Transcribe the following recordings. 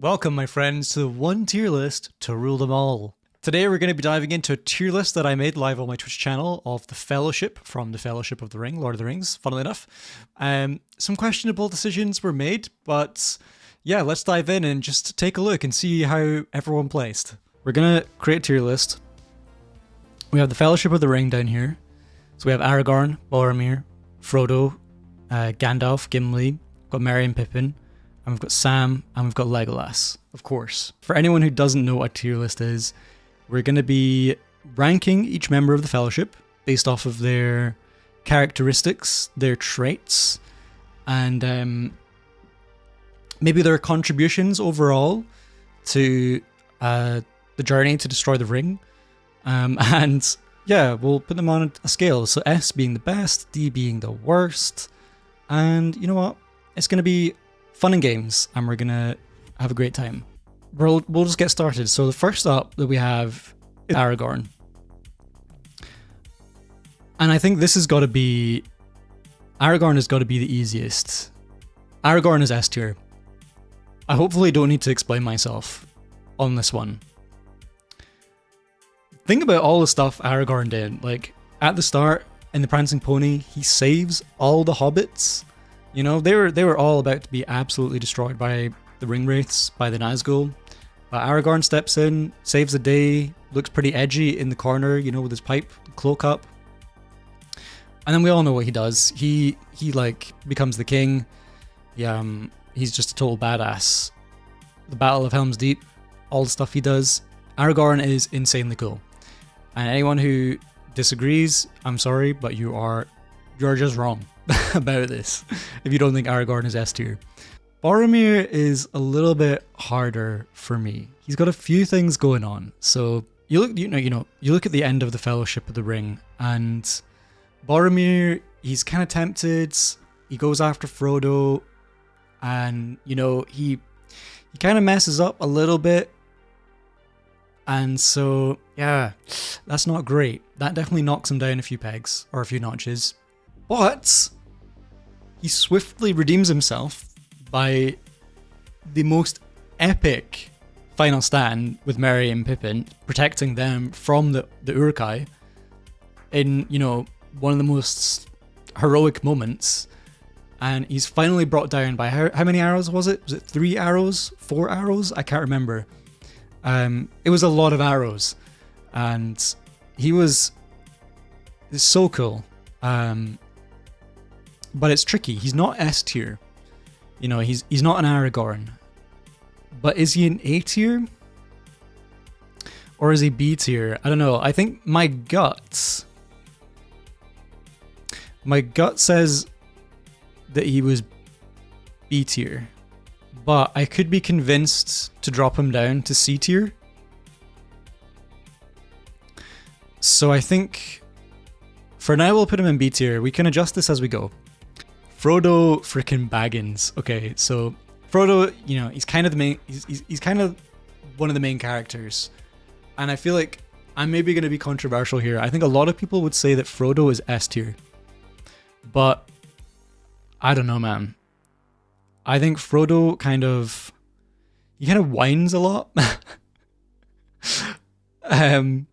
Welcome, my friends, to the one tier list to rule them all. Today we're going to be diving into a tier list that I made live on my Twitch channel of the Fellowship from the Fellowship of the Ring, Lord of the Rings, funnily enough. Some questionable decisions were made, but yeah, let's dive in and just take a look and see how everyone placed. We're going to create a tier list. We have the Fellowship of the Ring down here. So we have Aragorn, Boromir, Frodo, Gandalf, Gimli, we've got Merry and Pippin, and we've got Sam, and we've got Legolas, of course. For anyone who doesn't know what a tier list is, we're going to be ranking each member of the Fellowship based off of their characteristics, their traits, and maybe their contributions overall to the journey to destroy the ring. And yeah, we'll put them on a scale. So S being the best, D being the worst, and you know what? It's going to be fun and games, and we're gonna have a great time. We'll just get started. So the first up that we have is Aragorn. And I think this has got to be... Aragorn has got to be the easiest. Aragorn is S tier. I hopefully don't need to explain myself on this one. Think about all the stuff Aragorn did. Like, at the start, in the Prancing Pony, he saves all the hobbits. You know, they were all about to be absolutely destroyed by the Ringwraiths, by the Nazgul. But Aragorn steps in, saves the day, looks pretty edgy in the corner, you know, with his pipe, cloak up. And then we all know what he does. He like becomes the king. He's just a total badass. The Battle of Helm's Deep, all the stuff he does. Aragorn is insanely cool. And anyone who disagrees, I'm sorry, but you're just wrong about this if you don't think Aragorn is S tier. Boromir is a little bit harder for me. He's got a few things going on. So you look at the end of the Fellowship of the Ring, and Boromir, he's kind of tempted. He goes after Frodo, and you know he kind of messes up a little bit. And so yeah, that's not great. That definitely knocks him down a few pegs or a few notches. But he swiftly redeems himself by the most epic final stand with Merry and Pippin, protecting them from the Uruk-hai in, you know, one of the most heroic moments. And he's finally brought down by how many arrows was it? Was it 3 arrows? 4 arrows? I can't remember. It was a lot of arrows. And it's so cool. But it's tricky. He's not S tier. You know, he's not an Aragorn. But is he an A tier? Or is he B tier? I don't know. I think my gut says that he was B tier. But I could be convinced to drop him down to C tier. So I think for now we'll put him in B tier. We can adjust this as we go. Frodo freaking Baggins. Okay, so Frodo, you know, he's kind of the main. He's kind of one of the main characters, and I feel like I'm maybe going to be controversial here. I think a lot of people would say that Frodo is S tier, but I don't know, man. I think Frodo kind of whines a lot. I'm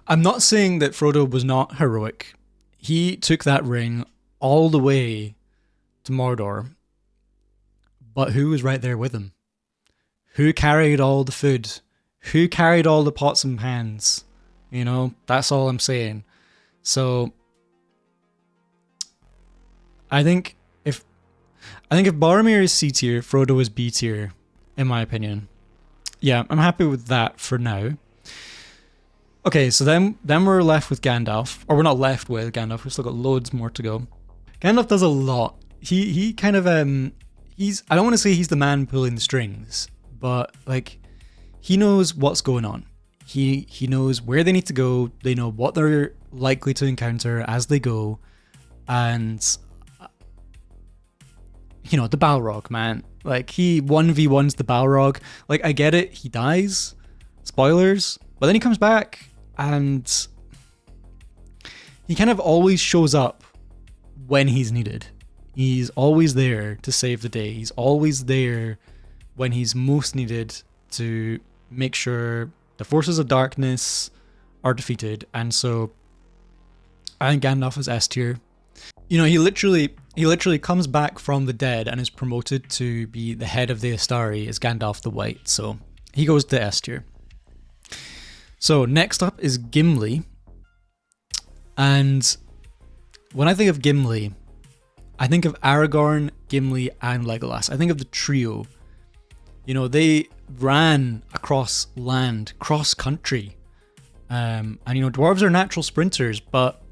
not saying that Frodo was not heroic. He took that ring all the way to Mordor. But who was right there with him? Who carried all the food? Who carried all the pots and pans? You know, that's all I'm saying. So I think if Boromir is C tier, Frodo is B tier, in my opinion. Yeah, I'm happy with that for now. Okay, so then we're left with Gandalf. Or we're not left with Gandalf, we've still got loads more to go. Gandalf does a lot. He kind of I don't want to say he's the man pulling the strings, but like he knows what's going on. He knows where they need to go. They know what they're likely to encounter as they go, and you know, the Balrog, man. Like he 1v1s the Balrog. Like I get it, he dies. Spoilers, but then he comes back and he kind of always shows up when he's needed. He's always there to save the day. He's always there when he's most needed to make sure the forces of darkness are defeated. And so I think Gandalf is S tier. You know, he literally comes back from the dead and is promoted to be the head of the Astari as Gandalf the White. So he goes to S tier. So next up is Gimli. And when I think of Gimli, I think of Aragorn, Gimli, and Legolas. I think of the trio. You know, they ran across land, cross country. And you know, dwarves are natural sprinters, but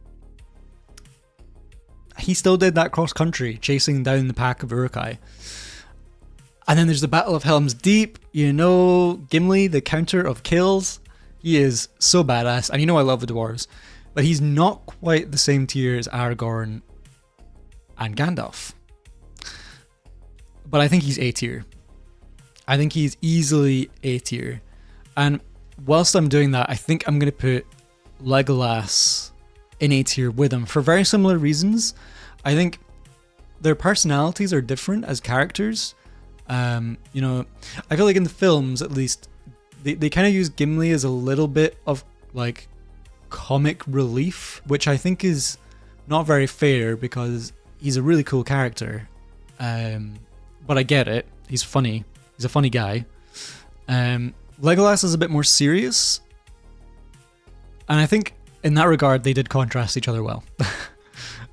he still did that cross country, chasing down the pack of Uruk-hai. And then there's the Battle of Helm's Deep. You know, Gimli, the counter of kills. He is so badass. And you know I love the dwarves. But he's not quite the same tier as Aragorn and Gandalf. But I think he's A tier. I think he's easily A tier. And whilst I'm doing that, I think I'm going to put Legolas in A tier with him for very similar reasons. I think their personalities are different as characters. You know, I feel like in the films, at least, they kind of use Gimli as a little bit of like comic relief, which I think is not very fair because he's a really cool character. But I get it. He's funny. He's a funny guy. Legolas is a bit more serious. And I think in that regard, they did contrast each other well.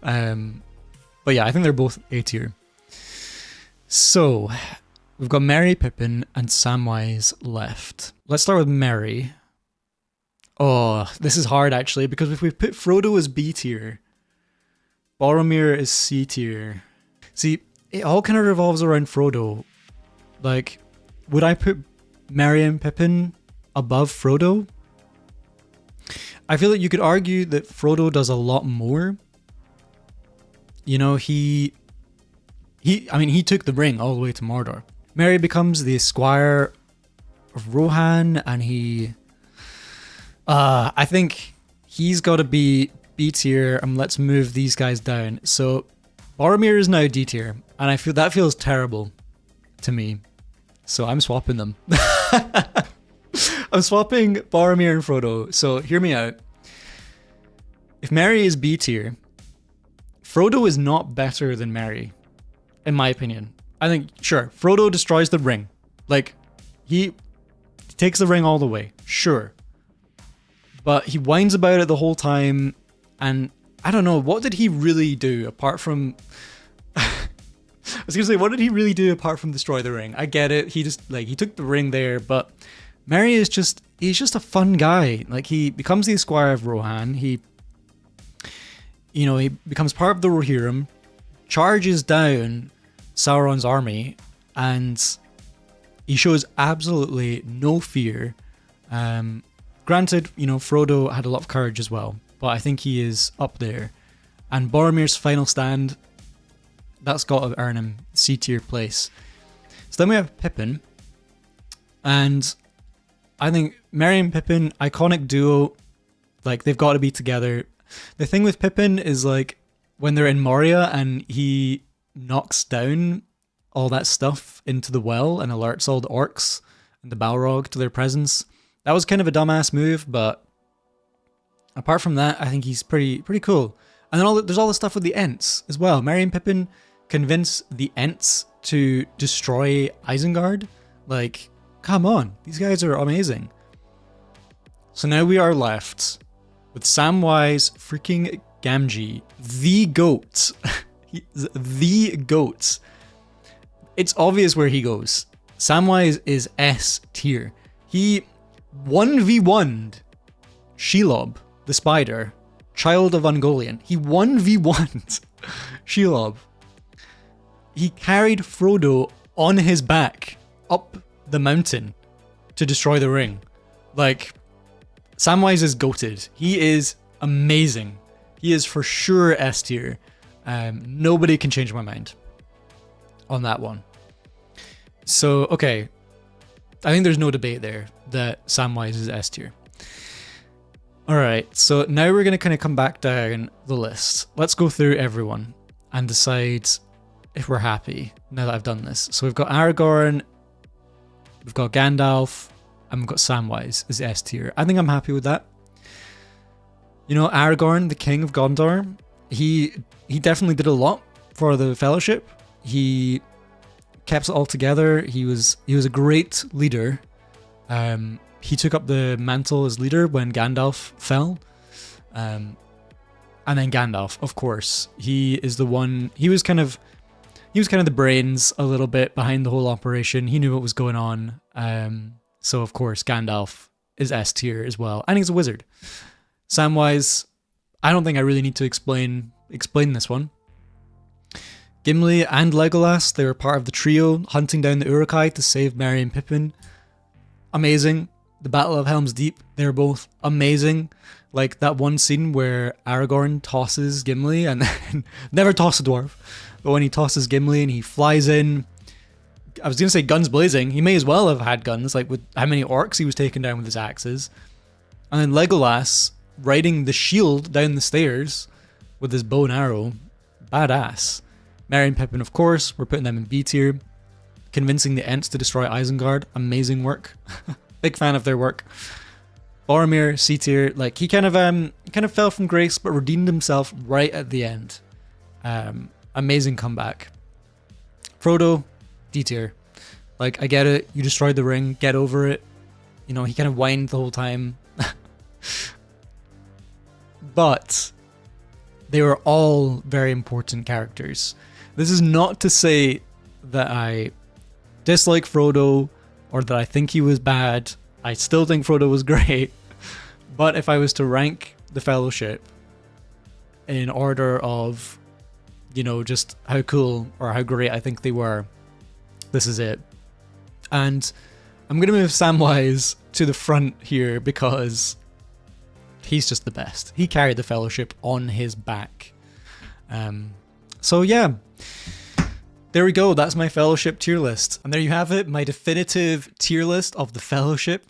But yeah, I think they're both A tier. So we've got Merry, Pippin, and Samwise left. Let's start with Merry. Oh, this is hard actually, because if we put Frodo as B tier, Boromir is C tier. See, it all kind of revolves around Frodo. Like, would I put Merry and Pippin above Frodo? I feel like you could argue that Frodo does a lot more. You know, he took the ring all the way to Mordor. Merry becomes the squire of Rohan, and I think he's got to be B tier, and let's move these guys down. So Boromir is now D tier, and I feel that feels terrible to me. So I'm swapping them. I'm swapping Boromir and Frodo. So hear me out. If Merry is B tier, Frodo is not better than Merry, in my opinion. I think, sure, Frodo destroys the ring. Like, he takes the ring all the way, sure. But he whines about it the whole time, and I don't know, what did he really do apart from... I was gonna say, what did he really do apart from destroy the ring? I get it, he took the ring there, but Merry is he's just a fun guy. Like, he becomes the Squire of Rohan, he becomes part of the Rohirrim, charges down Sauron's army, and he shows absolutely no fear. Granted, you know, Frodo had a lot of courage as well, but I think he is up there. And Boromir's final stand, that's got to earn him C tier place. So then we have Pippin, and I think Merry and Pippin, iconic duo, like, they've got to be together. The thing with Pippin is, like, when they're in Moria and he knocks down all that stuff into the well and alerts all the orcs and the Balrog to their presence, that was kind of a dumbass move, but apart from that, I think he's pretty cool. And then there's all the stuff with the Ents as well. Merry and Pippin convince the Ents to destroy Isengard. Like, come on, these guys are amazing. So now we are left with Samwise freaking Gamgee, the GOAT. He's the GOAT. It's obvious where he goes. Samwise is S tier. He 1v1'd Shelob, the spider, child of Ungoliant. He 1v1'd Shelob. He carried Frodo on his back up the mountain to destroy the ring. Like, Samwise is goated. He is amazing. He is for sure S tier. Nobody can change my mind on that one. So, okay. I think there's no debate there that Samwise is S tier. Alright, so now we're going to kind of come back down the list. Let's go through everyone and decide if we're happy now that I've done this. So we've got Aragorn, We've got Gandalf, and we've got Samwise as S tier. I think I'm happy with that. You know, Aragorn, the King of Gondor, he definitely did a lot for the Fellowship. He kept it all together. He was a great leader. He took up the mantle as leader when Gandalf fell. And then Gandalf, of course, he is the one. He was kind of the brains a little bit behind the whole operation. He knew what was going on. So of course, Gandalf is S tier as well, and he's a wizard. Samwise, I don't think I really need to explain this one. Gimli and Legolas, they were part of the trio hunting down the Uruk-hai to save Merry and Pippin. Amazing. The Battle of Helm's Deep, they're both amazing. Like that one scene where Aragorn tosses Gimli and then never toss a dwarf, but when he tosses Gimli and he flies in, I was going to say guns blazing. He may as well have had guns, like with how many orcs he was taking down with his axes. And then Legolas riding the shield down the stairs with his bow and arrow. Badass. Merry and Pippin, of course, we're putting them in B tier. Convincing the Ents to destroy Isengard. Amazing work. Big fan of their work. Boromir, C tier. Like he kind of fell from grace, but redeemed himself right at the end. Amazing comeback. Frodo, D tier. Like I get it. You destroyed the ring. Get over it. You know, he kind of whined the whole time. But they were all very important characters. This is not to say that I dislike Frodo or that I think he was bad. I still think Frodo was great. But if I was to rank the Fellowship in order of, you know, just how cool or how great I think they were, this is it. And I'm going to move Samwise to the front here because he's just the best. He carried the Fellowship on his back. So yeah, there we go. That's my Fellowship tier list. And there you have it, my definitive tier list of the Fellowship.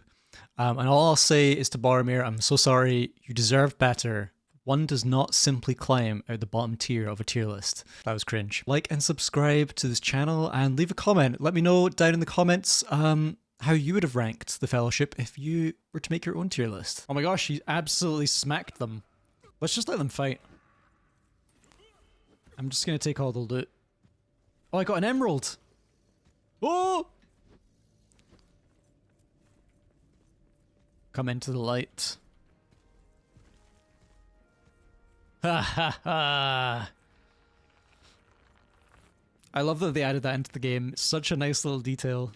And all I'll say is to Boromir, I'm so sorry, you deserve better. One does not simply climb out the bottom tier of a tier list. That was cringe. Like and subscribe to this channel and leave a comment. Let me know down in the comments how you would have ranked the Fellowship if you were to make your own tier list. Oh my gosh, he absolutely smacked them. Let's just let them fight. I'm just going to take all the loot. Oh, I got an emerald. Oh! Come into the light. Ha ha ha. I love that they added that into the game. It's such a nice little detail.